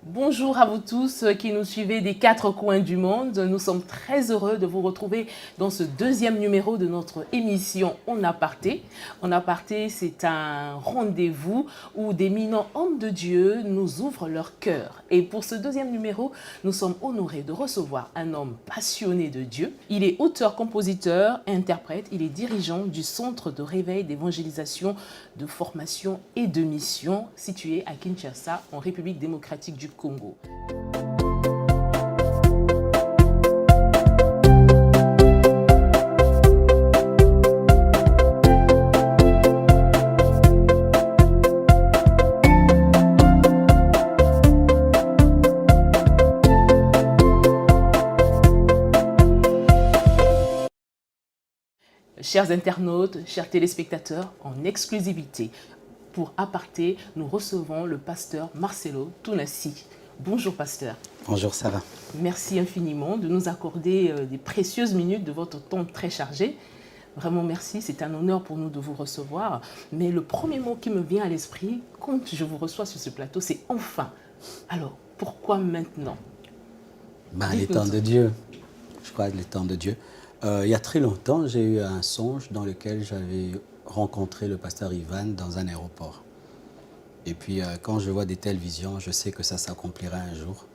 Bonjour à vous tous qui nous suivez des quatre coins du monde. Nous sommes très heureux de vous retrouver dans ce deuxième numéro de notre émission On Aparté. On Aparté, c'est un rendez-vous où d'éminents hommes de Dieu nous ouvrent leur cœur. Et pour ce deuxième numéro, nous sommes honorés de recevoir un homme passionné de Dieu. Il est auteur, compositeur, interprète. Il est dirigeant du Centre de réveil d'évangélisation, de formation et de mission situé à Kinshasa, en République démocratique du Congo. Chers internautes, chers téléspectateurs, en exclusivité, pour Aparté, nous recevons le pasteur Marcelo Tounassi. Bonjour pasteur. Bonjour Sarah. Merci infiniment de nous accorder des précieuses minutes de votre temps très chargé. Vraiment merci, c'est un honneur pour nous de vous recevoir. Mais le premier mot qui me vient à l'esprit quand je vous reçois sur ce plateau, c'est « enfin ». Alors, pourquoi maintenant? Les temps de Dieu, je crois les temps de Dieu. Il y a très longtemps, j'ai eu un songe dans lequel j'avais rencontré le pasteur Ivan dans un aéroport. Et puis, quand je vois des telles visions, je sais que ça s'accomplira un jour.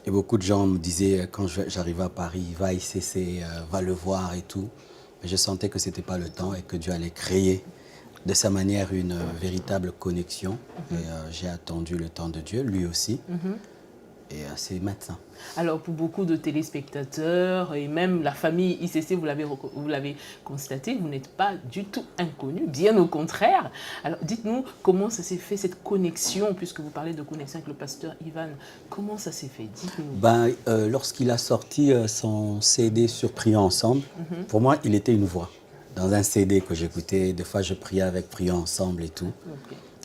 Et beaucoup de gens me disaient, quand j'arrivais à Paris, va à ICC, va le voir et tout. Mais je sentais que ce n'était pas le temps et que Dieu allait créer de sa manière une véritable connexion. Et j'ai attendu le temps de Dieu, lui aussi. Et c'est maintenant. Alors, pour beaucoup de téléspectateurs et même la famille ICC, vous l'avez constaté, vous n'êtes pas du tout inconnu, bien au contraire. Alors, dites-nous comment ça s'est fait, cette connexion, puisque vous parlez de connexion avec le pasteur Ivan. Comment ça s'est fait? Dites-nous. Lorsqu'il a sorti son CD sur Prions Ensemble, pour moi, il était une voix. Dans un CD que j'écoutais, des fois je priais avec Prions Ensemble et tout.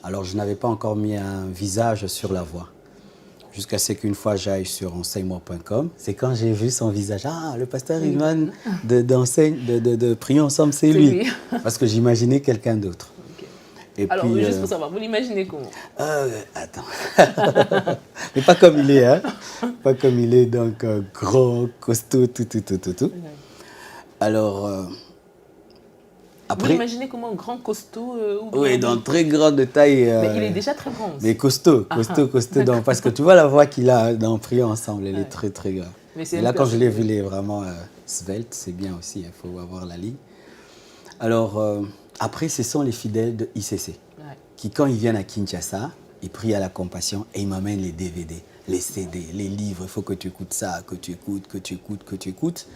Alors, je n'avais pas encore mis un visage sur la voix. Jusqu'à ce qu'une fois j'aille sur enseigne-moi.com, c'est quand j'ai vu son visage. Ah, le pasteur Ivan de Prions Ensemble, c'est lui. Parce que j'imaginais quelqu'un d'autre. Et alors, puis, juste pour savoir, vous l'imaginez comment? Attends. Mais pas comme il est, hein. Pas comme il est, donc gros, costaud, tout. Alors, après, vous l'imaginez comment, grand, costaud oui, dans très grande taille. Mais il est déjà très grand aussi. Mais costaud. Donc, parce que tu vois la voix qu'il a dans Prions Ensemble, elle est très, très grande. Et là, quand je l'ai vu, il est vraiment svelte, c'est bien aussi, il faut avoir la ligne. Alors, après, ce sont les fidèles de ICC qui, quand ils viennent à Kinshasa, ils prient à la compassion et ils m'amènent les DVD, les CD, les livres. Il faut que tu écoutes ça, que tu écoutes.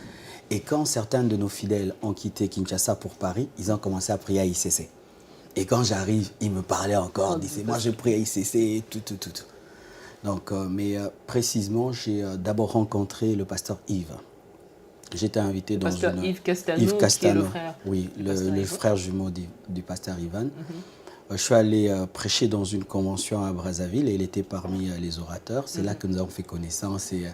Et quand certains de nos fidèles ont quitté Kinshasa pour Paris, ils ont commencé à prier à ICC. Et quand j'arrive, ils me parlaient encore, ils disaient, moi je prie à ICC, tout. Donc, précisément, j'ai d'abord rencontré le pasteur Yves. J'étais invité dans pasteur une... Yves Castano, qui est le frère. Oui, le frère jumeau du pasteur Ivan. Je suis allé prêcher dans une convention à Brazzaville et il était parmi les orateurs. C'est là que nous avons fait connaissance et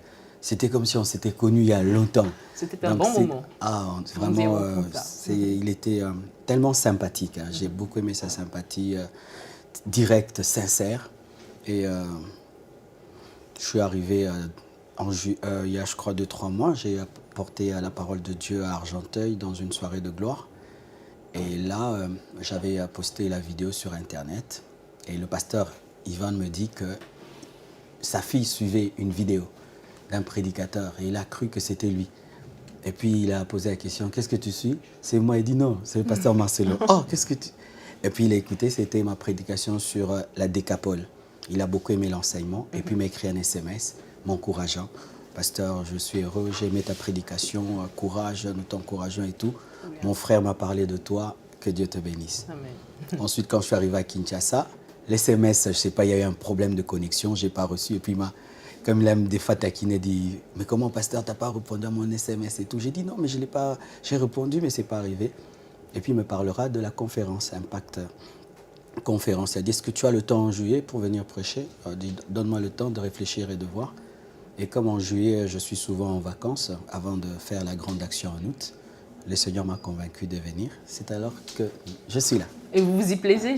c'était comme si on s'était connus il y a longtemps. C'était un bon moment. Ah, vraiment, il était tellement sympathique. Hein. J'ai beaucoup aimé sa sympathie, directe, sincère. Et je suis arrivé il y a, je crois, 2-3 mois. J'ai porté la parole de Dieu à Argenteuil dans une soirée de gloire. Et là, j'avais posté la vidéo sur Internet. Et le pasteur Ivan me dit que sa fille suivait une vidéo d'un prédicateur et il a cru que c'était lui. Et puis il a posé la question, qu'est-ce que tu suis? C'est moi, il dit non, c'est le pasteur Marcelo. Oh, qu'est-ce que tu... Et puis il a écouté, c'était ma prédication sur la décapole. Il a beaucoup aimé l'enseignement et puis il m'a écrit un SMS m'encourageant. Pasteur, je suis heureux, j'ai aimé ta prédication, courage, nous t'encourageons et tout. Mon frère m'a parlé de toi, que Dieu te bénisse. Amen. Ensuite, quand je suis arrivé à Kinshasa, l'SMS, je ne sais pas, il y a eu un problème de connexion, je n'ai pas reçu. Et puis comme il aime des fois taquiner, dit « Mais comment, pasteur, tu n'as pas répondu à mon SMS et tout ?» J'ai dit « Non, mais je l'ai pas, j'ai répondu, mais ce n'est pas arrivé. » Et puis il me parlera de la conférence, Impact Conférence. Il a dit « Est-ce que tu as le temps en juillet pour venir prêcher ?» Il dit « Donne-moi le temps de réfléchir et de voir. » Et comme en juillet, je suis souvent en vacances, avant de faire la grande action en août, le Seigneur m'a convaincu de venir. C'est alors que je suis là. Et vous vous y plaisez?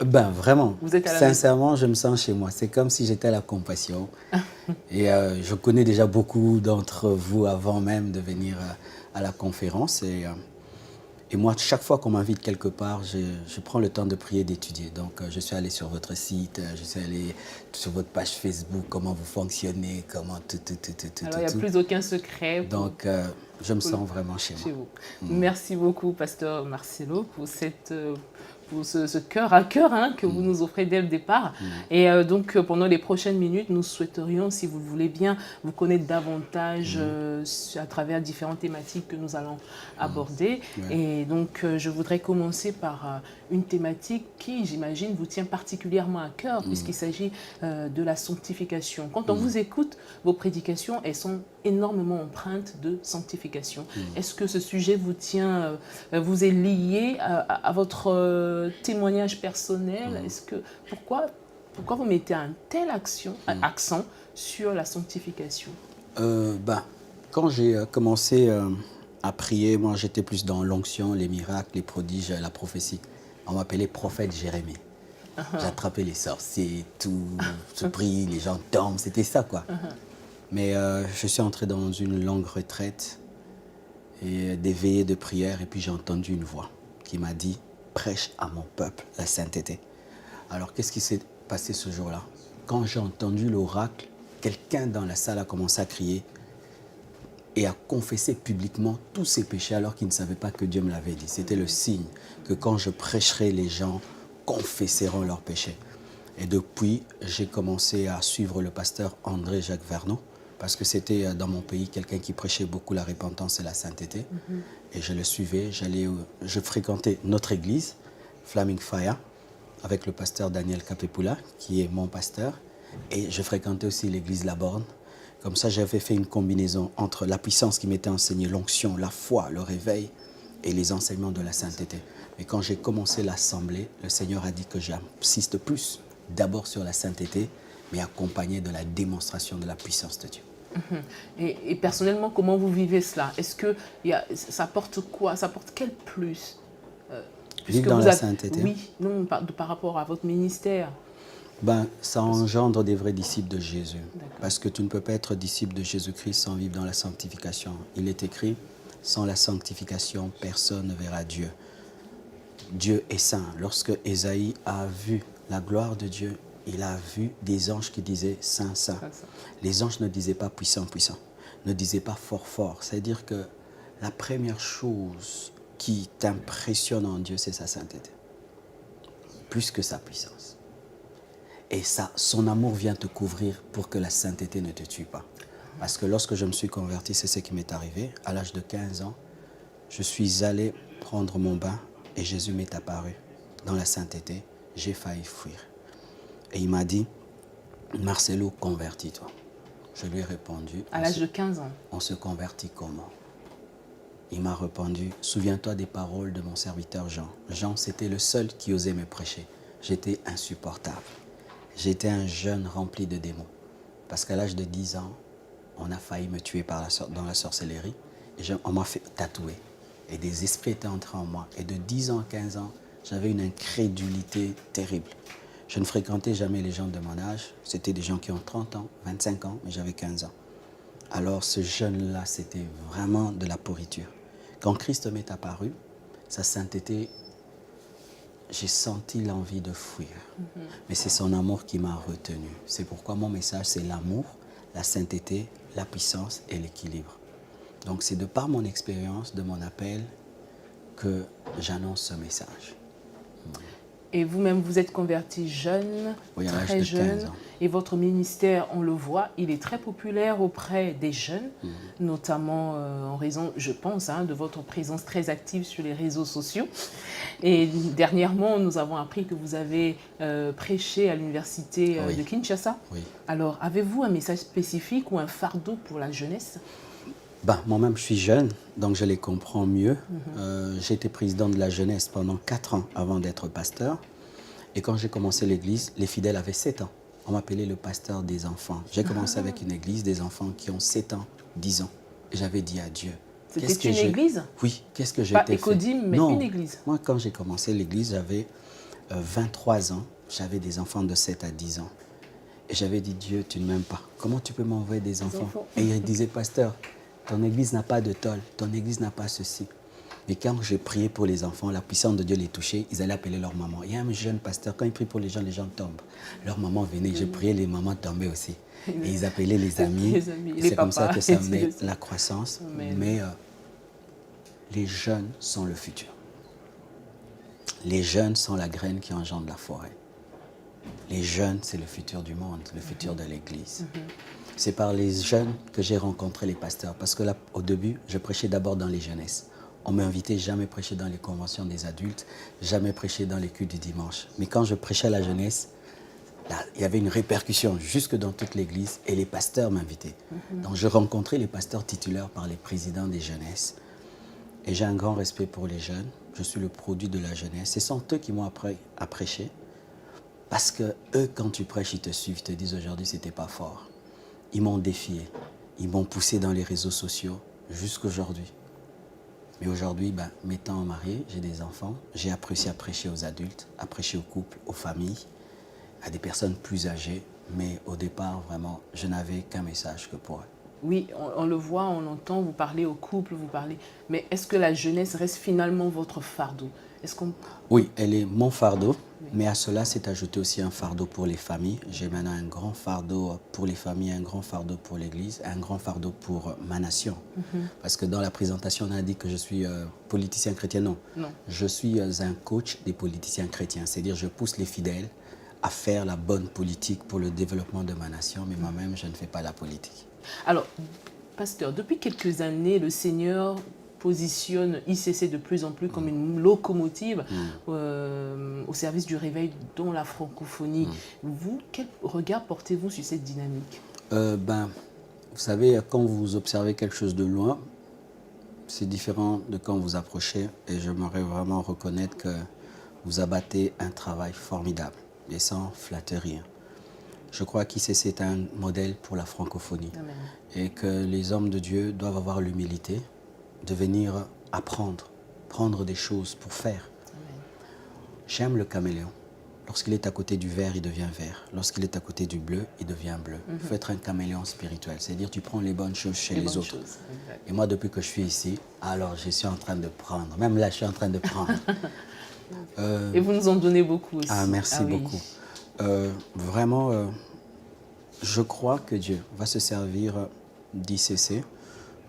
Ben vraiment, Vous êtes à la sincèrement, je me sens chez moi. C'est comme si j'étais à la Compassion. Et je connais déjà beaucoup d'entre vous avant même de venir à la conférence. Et moi, chaque fois qu'on m'invite quelque part, je prends le temps de prier, d'étudier. Donc, je suis allé sur votre site, je suis allé sur votre page Facebook, comment vous fonctionnez, comment tout. Alors, il n'y a plus aucun secret. Donc, je me sens vraiment chez moi. Vous. Merci beaucoup, Pasteur Marcelo, pour ce cœur à cœur que vous nous offrez dès le départ. Et donc, pendant les prochaines minutes, nous souhaiterions, si vous le voulez bien, vous connaître davantage à travers différentes thématiques que nous allons aborder. Et donc, je voudrais commencer par une thématique qui, j'imagine, vous tient particulièrement à cœur, puisqu'il s'agit de la sanctification. Quand on vous écoute, vos prédications, elles sont énormément empreintes de sanctification. Est-ce que ce sujet vous tient, vous est lié à votre témoignage personnel? Est-ce que pourquoi vous mettez un tel accent sur la sanctification? Quand j'ai commencé à prier, moi j'étais plus dans l'onction, les miracles, les prodiges, la prophétie. On m'appelait prophète Jérémie. J'attrapais les sorciers, tout se prie, les gens tombent, c'était ça quoi. Mais je suis entré dans une longue retraite et des veillées de prière et puis j'ai entendu une voix qui m'a dit « Prêche à mon peuple la sainteté ». Alors qu'est-ce qui s'est passé ce jour-là? Quand j'ai entendu l'oracle, quelqu'un dans la salle a commencé à crier et à confesser publiquement tous ses péchés alors qu'il ne savait pas que Dieu me l'avait dit. C'était le signe que quand je prêcherai, les gens confesseront leurs péchés. Et depuis, j'ai commencé à suivre le pasteur André-Jacques Vernon, parce que c'était dans mon pays quelqu'un qui prêchait beaucoup la repentance et la sainteté. Et je le suivais, je fréquentais notre église, Flaming Fire, avec le pasteur Daniel Capepula, qui est mon pasteur. Et je fréquentais aussi l'église La Borne. Comme ça, j'avais fait une combinaison entre la puissance qui m'était enseignée, l'onction, la foi, le réveil et les enseignements de la sainteté. Mais quand j'ai commencé l'assemblée, le Seigneur a dit que j'insiste plus d'abord sur la sainteté, mais accompagné de la démonstration de la puissance de Dieu. Et personnellement, comment vous vivez cela? Est-ce que ça apporte quoi? Ça apporte quel plus? Vivre dans la sainteté? Oui, non, par rapport à votre ministère. Ça engendre des vrais disciples de Jésus. Parce que tu ne peux pas être disciple de Jésus-Christ sans vivre dans la sanctification. Il est écrit, sans la sanctification, personne ne verra Dieu. Dieu est saint. Lorsque Ésaïe a vu la gloire de Dieu, il a vu des anges qui disaient saint, saint. Les anges ne disaient pas puissant, puissant. Ne disaient pas fort, fort. C'est-à-dire que la première chose qui t'impressionne en Dieu, c'est sa sainteté. Plus que sa puissance. Et ça, son amour vient te couvrir pour que la sainteté ne te tue pas. Parce que lorsque je me suis converti, c'est ce qui m'est arrivé. À l'âge de 15 ans, je suis allé prendre mon bain et Jésus m'est apparu dans la sainteté. J'ai failli fuir. Et il m'a dit, Marcelo, convertis-toi. Je lui ai répondu. À l'âge de 15 ans. On se convertit comment? Il m'a répondu, souviens-toi des paroles de mon serviteur Jean. Jean, c'était le seul qui osait me prêcher. J'étais insupportable. J'étais un jeune rempli de démons. Parce qu'à l'âge de 10 ans, on a failli me tuer dans la sorcellerie. Et on m'a fait tatouer. Et des esprits étaient entrés en moi. Et de 10 ans à 15 ans, j'avais une incrédulité terrible. Je ne fréquentais jamais les gens de mon âge. C'était des gens qui ont 30 ans, 25 ans, mais j'avais 15 ans. Alors ce jeune-là, c'était vraiment de la pourriture. Quand Christ m'est apparu, sa sainteté, j'ai senti l'envie de fuir. Mais c'est son amour qui m'a retenu. C'est pourquoi mon message, c'est l'amour, la sainteté, la puissance et l'équilibre. Donc c'est de par mon expérience, de mon appel, que j'annonce ce message. Et vous-même, vous êtes converti jeune, oui, très jeune. Et votre ministère, on le voit, il est très populaire auprès des jeunes, notamment en raison, je pense, de votre présence très active sur les réseaux sociaux. Et dernièrement, nous avons appris que vous avez prêché à l'université de Kinshasa. Oui. Alors, avez-vous un message spécifique ou un fardeau pour la jeunesse? Moi-même, je suis jeune, donc je les comprends mieux. J'ai été président de la jeunesse pendant 4 ans avant d'être pasteur. Et quand j'ai commencé l'église, les fidèles avaient 7 ans. On m'appelait le pasteur des enfants. J'ai commencé avec une église des enfants qui ont 7 ans, 10 ans. Et j'avais dit à Dieu. C'était une église? Oui, qu'est-ce que j'ai fait? Pas Écodim, mais non, une église. Moi, quand j'ai commencé l'église, j'avais 23 ans, j'avais des enfants de 7 à 10 ans. Et j'avais dit, Dieu, tu ne m'aimes pas. Comment tu peux m'envoyer des enfants? Et il disait, pasteur, ton église n'a pas de tôle, ton église n'a pas ceci. Et quand j'ai prié pour les enfants, la puissance de Dieu les touchait, ils allaient appeler leur maman. Il y a un jeune pasteur, quand il prie pour les gens tombent. Leur maman venait, j'ai prié, les mamans tombaient aussi. Et ils appelaient les amis. C'est comme ça que ça amenait la croissance. Mais les jeunes sont le futur. Les jeunes sont la graine qui engendre la forêt. Les jeunes, c'est le futur du monde, le futur de l'Église. C'est par les jeunes que j'ai rencontré les pasteurs. Parce que là, au début, je prêchais d'abord dans les jeunesses. On m'invitait jamais prêcher dans les conventions des adultes, jamais prêcher dans les cultes du dimanche. Mais quand je prêchais à la jeunesse, là, il y avait une répercussion jusque dans toute l'Église et les pasteurs m'invitaient. Donc je rencontrais les pasteurs titulaires par les présidents des jeunesses. Et j'ai un grand respect pour les jeunes. Je suis le produit de la jeunesse. Ce sont eux qui m'ont appris à prêcher. Parce que eux, quand tu prêches, ils te suivent, ils te disent aujourd'hui, c'était pas fort. Ils m'ont défié. Ils m'ont poussé dans les réseaux sociaux jusqu'aujourd'hui. Mais aujourd'hui, m'étant marié, j'ai des enfants, j'ai apprécié à prêcher aux adultes, à prêcher aux couples, aux familles, à des personnes plus âgées. Mais au départ, vraiment, je n'avais qu'un message que pour eux. Oui, on le voit, on l'entend, vous parlez au couple, vous parlez... Mais est-ce que la jeunesse reste finalement votre fardeau? Oui, elle est mon fardeau, mais à cela s'est ajouté aussi un fardeau pour les familles. J'ai maintenant un grand fardeau pour les familles, un grand fardeau pour l'Église, un grand fardeau pour ma nation. Parce que dans la présentation, on a dit que je suis politicien chrétien. Non, je suis un coach des politiciens chrétiens. C'est-à-dire je pousse les fidèles à faire la bonne politique pour le développement de ma nation, mais moi-même, je ne fais pas la politique. Alors, pasteur, depuis quelques années, le Seigneur positionne ICC de plus en plus comme une locomotive au service du réveil dans la francophonie. Vous, quel regard portez-vous sur cette dynamique? Vous savez, quand vous observez quelque chose de loin, c'est différent de quand vous approchez. Et j'aimerais vraiment reconnaître que vous abattez un travail formidable et sans flatterie. Je crois qu'ICC est un modèle pour la francophonie. Amen. Et que les hommes de Dieu doivent avoir l'humilité de venir apprendre, prendre des choses pour faire. J'aime le caméléon. Lorsqu'il est à côté du vert, il devient vert. Lorsqu'il est à côté du bleu, il devient bleu. Il faut être un caméléon spirituel. C'est-à-dire tu prends les bonnes choses chez les autres. Et moi, depuis que je suis ici, alors je suis en train de prendre. Même là, je suis en train de prendre. Et vous nous en donnez beaucoup aussi. Ah, merci beaucoup. Vraiment, je crois que Dieu va se servir d'ICC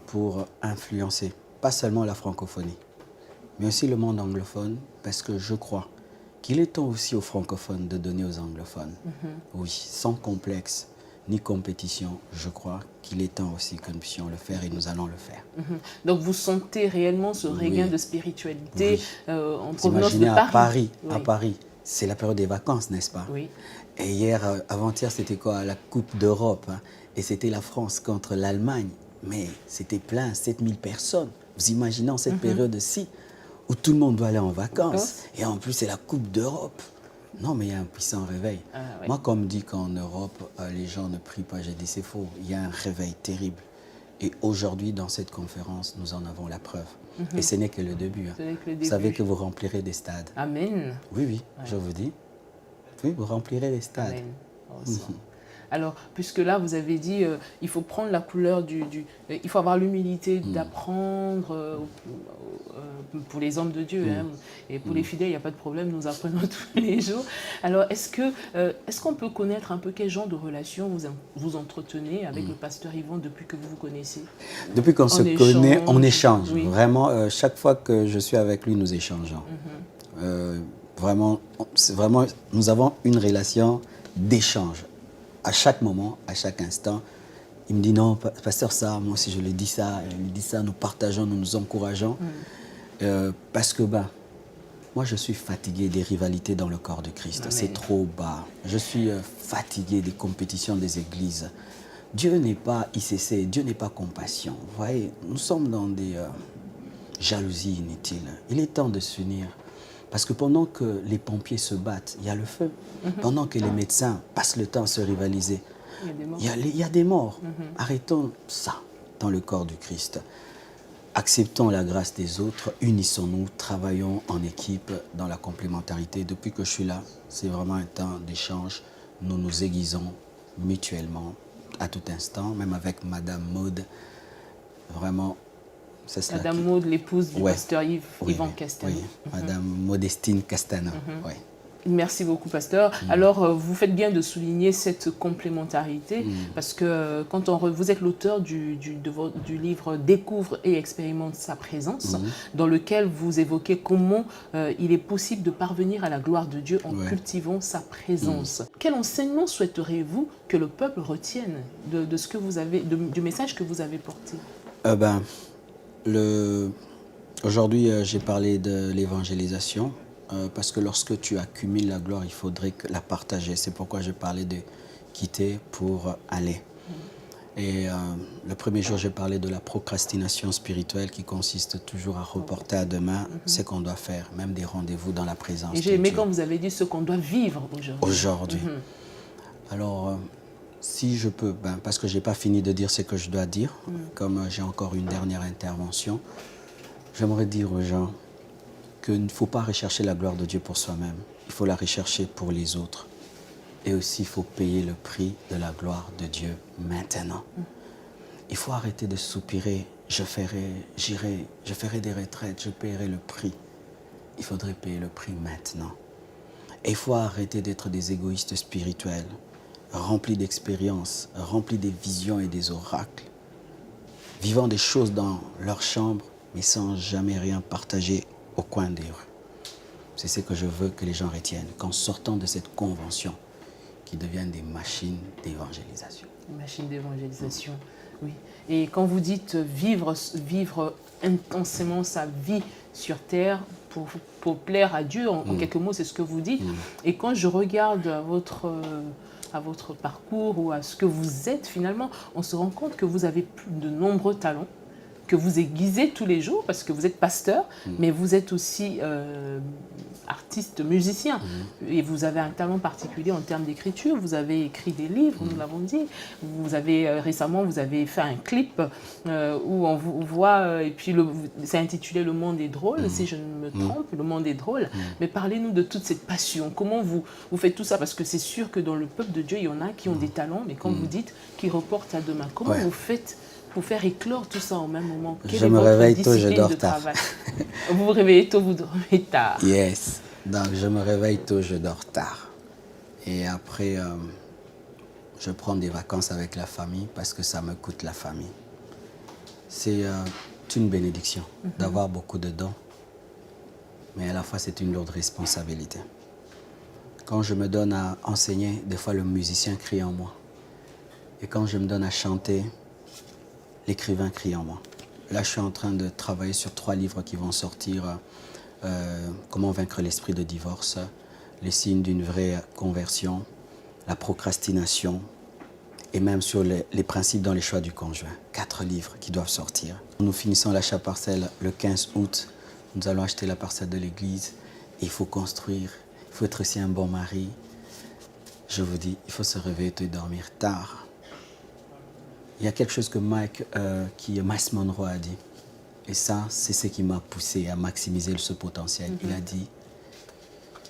pour influencer pas seulement la francophonie, mais aussi le monde anglophone, parce que je crois qu'il est temps aussi aux francophones de donner aux anglophones. Oui, sans complexe ni compétition, je crois qu'il est temps aussi que nous puissions le faire et nous allons le faire. Donc vous sentez réellement ce regain de spiritualité en provenance de Paris. À Paris, c'est la période des vacances, n'est-ce pas? Oui. Et hier, avant-hier, c'était quoi? La Coupe d'Europe. Et c'était la France contre l'Allemagne. Mais c'était plein, 7000 personnes. Vous imaginez en cette période-ci où tout le monde doit aller en vacances. Et en plus, c'est la Coupe d'Europe. Non, mais il y a un puissant réveil. Moi, quand on me dit qu'en Europe, les gens ne prient pas, j'ai dit c'est faux. Il y a un réveil terrible. Et aujourd'hui, dans cette conférence, nous en avons la preuve. Et ce n'est que le début. Vous savez que vous remplirez des stades. Amen. Oui, je vous dis. Oui, vous remplirez les stades. Amen. Alors, puisque là, vous avez dit, il faut prendre la couleur il faut avoir l'humilité d'apprendre pour les hommes de Dieu. Et pour les fidèles, il n'y a pas de problème, nous apprenons tous les jours. Alors, est-ce qu'on peut connaître un peu quel genre de relation vous entretenez avec le pasteur Yvon depuis que vous vous connaissez? Depuis qu'on se connaît, on échange. Oui. Vraiment, chaque fois que je suis avec lui, nous échangeons. Vraiment, nous avons une relation d'échange. À chaque moment, à chaque instant, il me dit non, pasteur, ça, moi aussi je lui dis ça, il me dit ça, nous partageons, nous nous encourageons. Parce que moi je suis fatigué des rivalités dans le corps de Christ. C'est trop bas. Je suis fatigué des compétitions des églises. Dieu n'est pas ICC, Dieu n'est pas compassion. Vous voyez, nous sommes dans des jalousies inutiles. Il est temps de s'unir. Parce que pendant que les pompiers se battent, il y a le feu. Pendant que les médecins passent le temps à se rivaliser, il y a des morts. Arrêtons ça dans le corps du Christ. acceptons la grâce des autres, unissons-nous, travaillons en équipe dans la complémentarité. Depuis que je suis là, c'est vraiment un temps d'échange. Nous nous aiguisons mutuellement à tout instant, même avec Madame Maud. Vraiment, c'est cela. Madame Maud, l'épouse du pasteur Yvan Castano. Oui, Madame Modestine Castano. Oui. Merci beaucoup, pasteur. Alors, vous faites bien de souligner cette complémentarité parce que quand vous êtes l'auteur du livre « Découvre et expérimente sa présence » dans lequel vous évoquez comment il est possible de parvenir à la gloire de Dieu en cultivant sa présence. Quel enseignement souhaiteriez-vous que le peuple retienne de ce que vous avez, du message que vous avez porté? Aujourd'hui, j'ai parlé de l'évangélisation. Parce que lorsque tu accumules la gloire, il faudrait la partager. C'est pourquoi je parlais de quitter pour aller. Et le premier jour, j'ai parlé de la procrastination spirituelle qui consiste toujours à reporter à demain ce qu'on doit faire, même des rendez-vous dans la présence de Dieu. Et j'ai aimé quand vous avez dit ce qu'on doit vivre aujourd'hui. Aujourd'hui. Alors, si je peux, parce que je n'ai pas fini de dire ce que je dois dire, comme j'ai encore une dernière intervention, j'aimerais dire aux gens qu'il ne faut pas rechercher la gloire de Dieu pour soi-même. Il faut la rechercher pour les autres. Et aussi, il faut payer le prix de la gloire de Dieu maintenant. Il faut arrêter de soupirer. Je ferai des retraites, je paierai le prix. Il faudrait payer le prix maintenant. Et il faut arrêter d'être des égoïstes spirituels, remplis d'expériences, remplis des visions et des oracles, vivant des choses dans leur chambre, mais sans jamais rien partager au coin des rues. C'est ce que je veux que les gens retiennent, qu'en sortant de cette convention, qu'ils deviennent des machines d'évangélisation. Des machines d'évangélisation, oui. Et quand vous dites vivre intensément sa vie sur terre pour plaire à Dieu, en quelques mots, c'est ce que vous dites. Et quand je regarde à votre parcours ou à ce que vous êtes finalement, on se rend compte que vous avez de nombreux talents, que vous aiguisez tous les jours parce que vous êtes pasteur, mais vous êtes aussi artiste, musicien. Et vous avez un talent particulier en termes d'écriture. Vous avez écrit des livres, nous l'avons dit. Vous avez récemment, vous avez fait un clip où on vous voit, et puis c'est intitulé « Le monde est drôle », si je ne me trompe, « Le monde est drôle ». Mais parlez-nous de toute cette passion. Comment vous faites tout ça? Parce que c'est sûr que dans le peuple de Dieu, il y en a qui ont des talents, mais quand vous dites qu'ils reportent à demain, comment vous faites pour faire éclore tout ça au même moment? Je me réveille tôt, je dors tard. Vous vous réveillez tôt, vous dormez tard. Yes. Donc, je me réveille tôt, je dors tard. Et après, je prends des vacances avec la famille parce que ça me coûte la famille. C'est une bénédiction d'avoir beaucoup de dons, mais à la fois, c'est une lourde responsabilité. Quand je me donne à enseigner, des fois, le musicien crie en moi. Et quand je me donne à chanter, l'écrivain crie en moi. Là, je suis en train de travailler sur 3 livres qui vont sortir. Comment vaincre l'esprit de divorce, les signes d'une vraie conversion, la procrastination et même sur les principes dans les choix du conjoint. 4 livres qui doivent sortir. Nous finissons l'achat parcelle le 15 août. Nous allons acheter la parcelle de l'église. Il faut construire. Il faut être aussi un bon mari. Je vous dis, il faut se réveiller tôt et dormir tard. Il y a quelque chose que Miles Monroe a dit. Et ça, c'est ce qui m'a poussé à maximiser ce potentiel. Il a dit,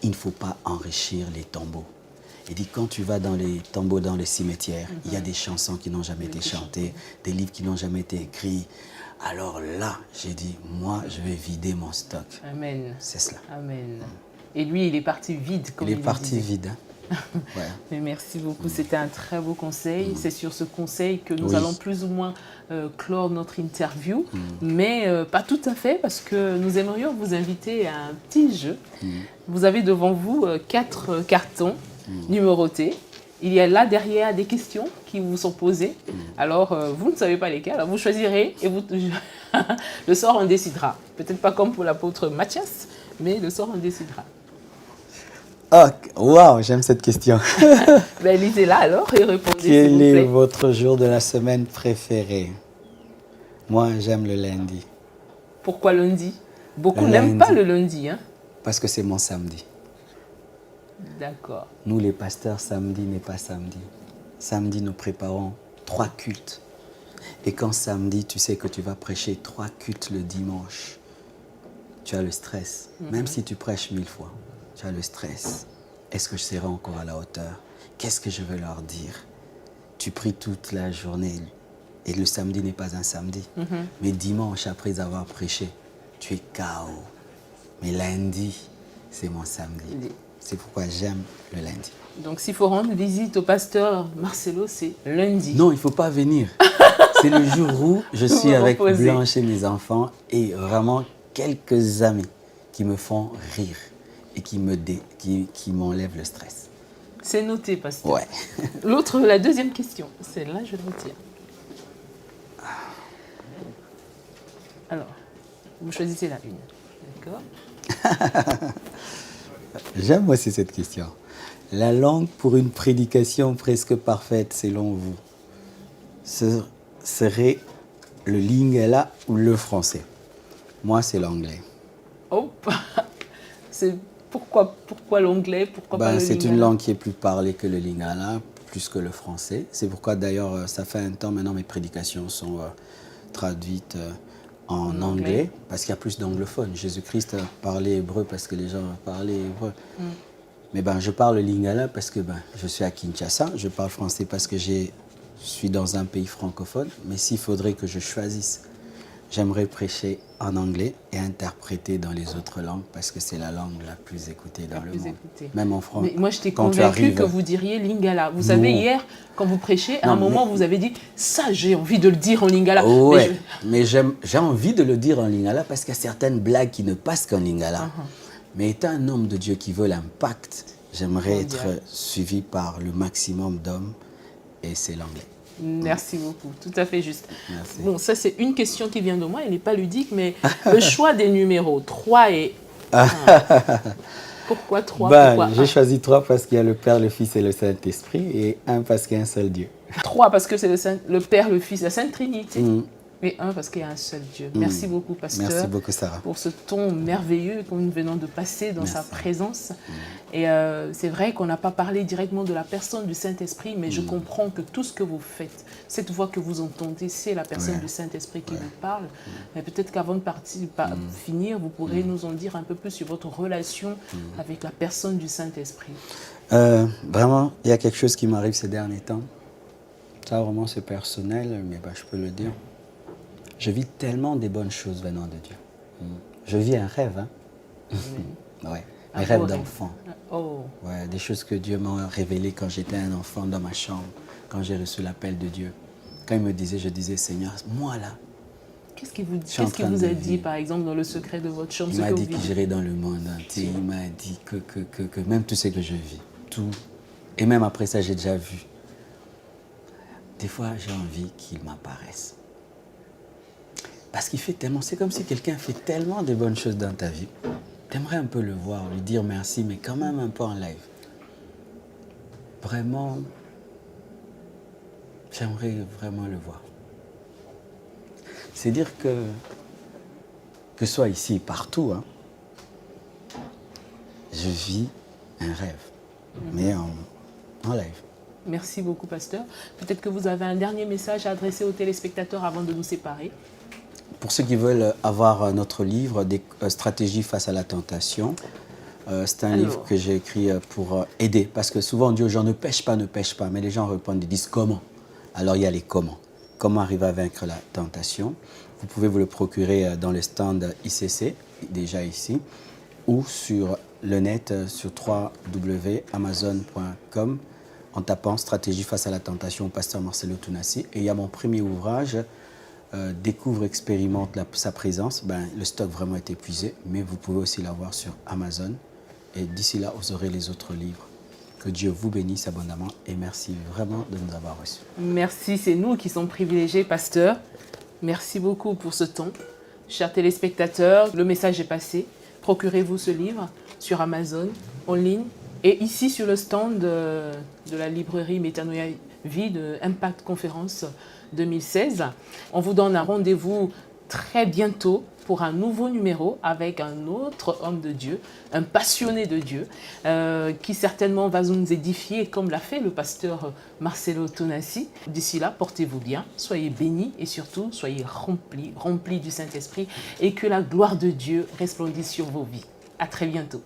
il ne faut pas enrichir les tombeaux. Il dit, quand tu vas dans les tombeaux, dans les cimetières, il y a des chansons qui n'ont jamais été chantées, des livres qui n'ont jamais été écrits. Alors là, j'ai dit, moi, je vais vider mon stock. Amen. C'est cela. Amen. Et lui, il est parti vide, comme il est parti vide. Ouais. Mais merci beaucoup, c'était un très beau conseil. C'est sur ce conseil que nous allons plus ou moins clore notre interview, mais pas tout à fait, parce que nous aimerions vous inviter à un petit jeu. Vous avez devant vous 4 cartons numérotés. Il y a là derrière des questions qui vous sont posées. Alors, vous ne savez pas lesquelles, alors vous choisirez et le sort en décidera. Peut-être pas comme pour l'apôtre Matthias, mais le sort en décidera. Oh, wow, j'aime cette question. Ben, lisez-la alors et répondez. Quel est votre jour de la semaine préféré? Moi, j'aime le lundi. Pourquoi lundi? Beaucoup n'aiment pas le lundi. Hein? Parce que c'est mon samedi. D'accord. Nous, les pasteurs, samedi n'est pas samedi. Samedi, nous préparons 3 cultes. Et quand samedi, tu sais que tu vas prêcher 3 cultes le dimanche, tu as le stress. Même si tu prêches 1000 fois, tu as le stress. Est-ce que je serai encore à la hauteur? Qu'est-ce que je vais leur dire? Tu pries toute la journée et le samedi n'est pas un samedi. Mais dimanche, après avoir prêché, tu es KO. Mais lundi, c'est mon samedi. C'est pourquoi j'aime le lundi. Donc, s'il faut rendre visite au pasteur Marcelo, c'est lundi. Non, il ne faut pas venir. C'est le jour où je suis avec Blanche et mes enfants et vraiment quelques amis qui me font rire et qui m'enlèvent le stress. C'est noté, pasteur. Ouais. La deuxième question, celle-là, je le retire. Alors, vous choisissez la une. D'accord. J'aime aussi cette question. La langue pour une prédication presque parfaite, selon vous, ce serait le lingala ou le français? Moi, c'est l'anglais. Oh, pourquoi l'anglais? Pourquoi pas le lingala? C'est une langue qui est plus parlée que le lingala, plus que le français. C'est pourquoi d'ailleurs, ça fait un temps maintenant, mes prédications sont traduites en anglais, parce qu'il y a plus d'anglophones. Jésus-Christ parlait hébreu parce que les gens parlaient hébreu. Mais je parle lingala parce que je suis à Kinshasa, je parle français parce que je suis dans un pays francophone. Mais s'il faudrait que je choisisse, j'aimerais prêcher en anglais et interpréter dans les autres langues parce que c'est la langue la plus écoutée dans le monde. Même en France. Mais moi, j'étais convaincue que vous diriez lingala. Vous savez, hier, quand vous prêchez, à un moment, vous avez dit « ça, j'ai envie de le dire en lingala ». Oui, mais j'ai envie de le dire en lingala parce qu'il y a certaines blagues qui ne passent qu'en lingala. Mais étant un homme de Dieu qui veut l'impact, j'aimerais être suivi par le maximum d'hommes et c'est l'anglais. Merci beaucoup, tout à fait juste. Merci. Bon, ça c'est une question qui vient de moi, elle n'est pas ludique, mais le choix des numéros 3 et 1. Pourquoi 3? J'ai choisi 3 parce qu'il y a le Père, le Fils et le Saint-Esprit et 1 parce qu'il y a un seul Dieu. 3 parce que c'est le Père, le Fils, la Sainte Trinité. Et 1 parce qu'il y a un seul Dieu. Merci beaucoup, pasteur. Merci beaucoup, Sarah. Pour ce ton merveilleux que nous venons de passer dans sa présence. Et c'est vrai qu'on n'a pas parlé directement de la personne du Saint-Esprit, mais je comprends que tout ce que vous faites, cette voix que vous entendez, c'est la personne du Saint-Esprit qui vous parle. Mais peut-être qu'avant de finir, vous pourrez nous en dire un peu plus sur votre relation avec la personne du Saint-Esprit. Vraiment, il y a quelque chose qui m'arrive ces derniers temps. Ça, vraiment, c'est personnel, mais je peux le dire. Je vis tellement des bonnes choses venant de Dieu. Je vis un rêve, hein? Ouais, un rêve d'enfant. Ouais, des choses que Dieu m'a révélées quand j'étais un enfant dans ma chambre, quand j'ai reçu l'appel de Dieu. Quand il me disait, je disais, Seigneur, moi là. Qu'est-ce qu'il vous a dit, par exemple, dans le secret de votre chambre? Il m'a dit que j'irai dans le monde entier. Il m'a dit que même tout ce que je vis, tout. Et même après ça, j'ai déjà vu. Des fois, j'ai envie qu'il m'apparaisse. Parce qu'il fait tellement, c'est comme si quelqu'un fait tellement de bonnes choses dans ta vie. Tu aimerais un peu le voir, lui dire merci, mais quand même un peu en live. Vraiment, j'aimerais vraiment le voir. C'est dire que ce soit ici, partout, hein, je vis un rêve, mais en live. Merci beaucoup, pasteur. Peut-être que vous avez un dernier message à adresser aux téléspectateurs avant de nous séparer. Pour ceux qui veulent avoir notre livre, des stratégies face à la tentation, c'est un livre que j'ai écrit pour aider. Parce que souvent on dit aux gens ne pêche pas, mais les gens répondent, ils disent comment. Alors il y a les comment. Comment arriver à vaincre la tentation. Vous pouvez vous le procurer dans le stand ICC, déjà ici, ou sur le net, sur www.amazon.com, en tapant stratégie face à la tentation, pasteur Marcelo Tounassi. Et il y a mon premier ouvrage, découvre, expérimente sa présence. Le stock vraiment est épuisé, mais vous pouvez aussi l'avoir sur Amazon. Et d'ici là, vous aurez les autres livres. Que Dieu vous bénisse abondamment et merci vraiment de nous avoir reçus. Merci, c'est nous qui sommes privilégiés, pasteur. Merci beaucoup pour ce temps. Chers téléspectateurs, le message est passé. Procurez-vous ce livre sur Amazon, en ligne, et ici sur le stand de la librairie Métanoïa Vie de Impact Conférence 2016. On vous donne un rendez-vous très bientôt pour un nouveau numéro avec un autre homme de Dieu, un passionné de Dieu, qui certainement va nous édifier comme l'a fait le pasteur Marcelo Tonassi. D'ici là, portez-vous bien, soyez bénis et surtout soyez remplis du Saint-Esprit et que la gloire de Dieu resplendisse sur vos vies. À très bientôt.